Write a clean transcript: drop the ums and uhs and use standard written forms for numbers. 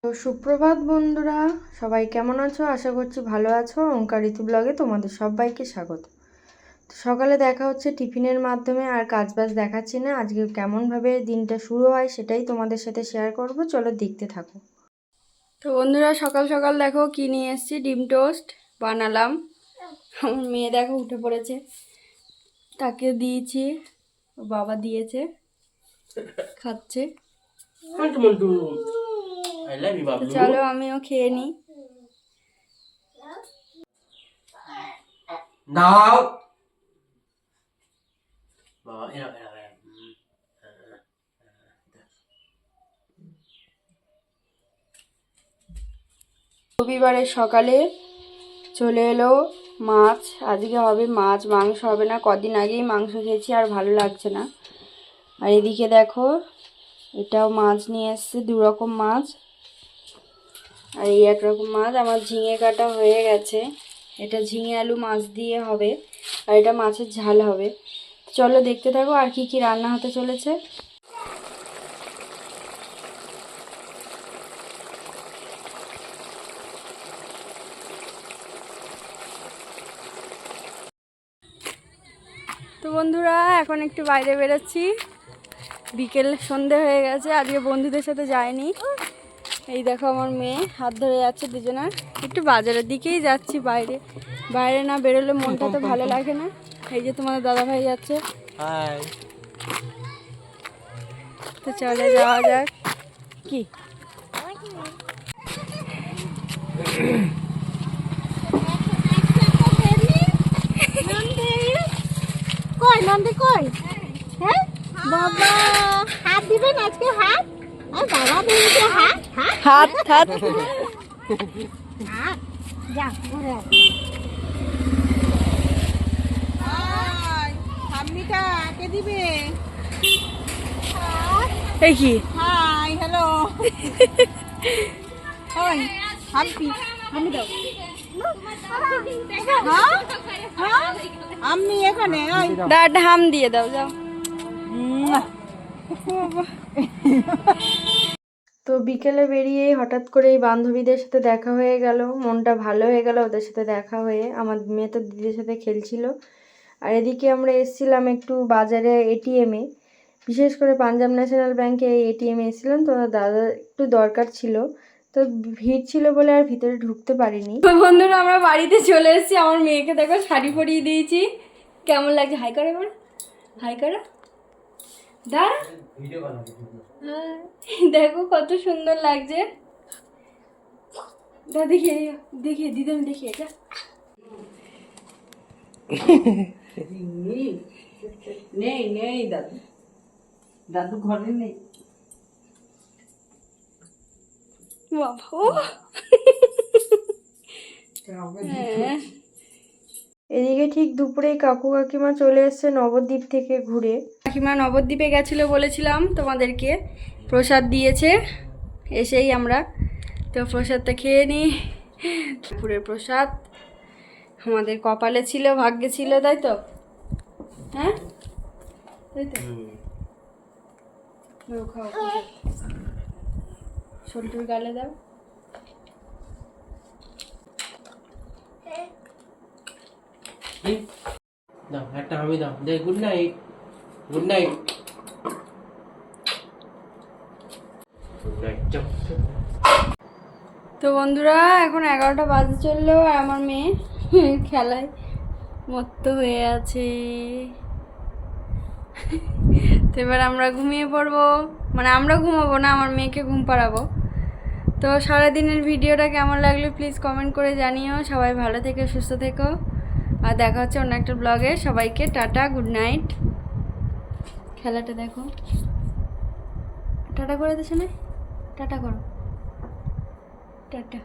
তো সুপ্রভাত বন্ধুরা, সবাই কেমন আছো? আশা করছি ভালো আছো। ওঙ্কার ঋতু ব্লগে তোমাদের সবাইকে স্বাগত। তো সকালে দেখা হচ্ছে টিফিনের মাধ্যমে, আর কাজবাজ দেখাচ্ছি না। আজকে কেমনভাবে দিনটা শুরু হয় সেটাই তোমাদের সাথে শেয়ার করব, চলো দেখতে থাকো। তো বন্ধুরা, সকাল সকাল দেখো কি নিয়ে এসেছি, ডিম টোস্ট বানালাম। আমার মেয়ে দেখো উঠে পড়েছে, তাকে দিয়েছি, বাবা দিয়েছে, খাচ্ছে। চলো আমিও খেয়ে নিই। নাও বাবা রবিবারের সকালে চলে এলো মাছ। আজকে হবে মাছ, মাংস হবে না। কদিন আগেই মাংস খেয়েছি, আর ভালো লাগছে না। আর এদিকে দেখো, এটাও মাছ নিয়ে এসছে, দু রকম মাছ। আর এই এক রকম মাছ। আমার ঝিঙে কাটা হয়ে গেছে। এটা ঝিঙে আলু মাছ দিয়ে হবে, আর এটা মাছের ঝাল হবে। চলো দেখতে থাকো আর কি কি রান্না হতে চলেছে। তো বন্ধুরা, এখন একটু বাইরে বেরোচ্ছি। বিকেল সন্ধে হয়ে গেছে, আজকে বন্ধুদের সাথে যাইনি। এই দেখো আমার মেয়ে হাত ধরে যাচ্ছে দুজনার। একটু বাজারের দিকেই যাচ্ছি, বাইরে বাইরে না বেরোলে মনটা তো ভালো লাগে না। এই যে তোমাদের দাদা ভাই যাচ্ছে। তো চলে যাওয়া যাক। কি কই নন্দী কই? হ্যাঁ বাবা, হাত দিবেন আজকে? হাত আর বাবা দিয়েছে হাত হাত হাত হাত হাত যা ঘরে সামনিটা কে দিবে? এই কি হাই হ্যালো ওই হাম্পি আমি দাও। হ্যাঁ হ্যাঁ আমি এখানে ওই দাঁড়া, হাম দিয়ে দাও, যাও। তো বিকেলে বেরিয়ে হঠাৎ করে এই বান্ধবীদের সাথে দেখা হয়ে গেল, মনটা ভালো হয়ে গেল ওদের সাথে দেখা হয়ে। আমার মেয়ে তো দিদির সাথে খেলছিল। আর এদিকে আমরা এসেছিলাম একটু বাজারে এটিএমে, বিশেষ করে পাঞ্জাব ন্যাশনাল ব্যাংকে এই এটিএমে এসেছিলাম। তো দাদা একটু দরকার ছিল, তো ভিড় ছিল বলে আর ভিতরে ঢুকতে পারিনি। তো বন্ধুরা, আমরা বাড়িতে চলে এসেছি। আমার মেয়েকে দেখো শাড়ি পরিয়ে দিয়েছি। কেমন লাগছে? হাই করে এবার, হাই করো। দাঁড়া, দেখো কত সুন্দর লাগছে। দেখিয়ে দেখিয়ে দিদি, আমি দেখিয়ে এটা নেই নেই দাদু, দাদু ঘরে নেই। এদিকে ঠিক দুপুরে কাকু কাকিমা চলে এসছে নবদ্বীপ থেকে ঘুরে। কাকিমা নবদ্বীপে গেছিলো বলেছিলাম তোমাদেরকে, প্রসাদ দিয়েছে এসেই আমরা। তো প্রসাদটা খেয়ে নিই। দুপুরের প্রসাদ আমাদের কপালে ছিল, ভাগ্যে ছিল, তাই তো? হ্যাঁ তাই তো। খাও, সন্টুর গালে দাও। দাও একটা আমি দাও দে। Good night, good night, good night. তো বন্ধুরা, এখন 11টা বাজে চললো, আর আমার মেয়ে খেলায় মত্ত হয়ে আছে। তো এবার আমরা ঘুমিয়ে পড়বো, মানে আমরা ঘুমাবো না, আমার মেয়েকে ঘুম পাড়াবো। তো সারাদিনের ভিডিওটা কেমন লাগলো প্লিজ কমেন্ট করে জানিও। সবাই ভালো থেকো, সুস্থ থেকো, আর দেখা হচ্ছে অন্য একটা ব্লগে। সবাইকে টাটা, গুড নাইট। খেলাটা দেখো, টাটা করে দিচ্ছে না? টাটা করো, টাটা।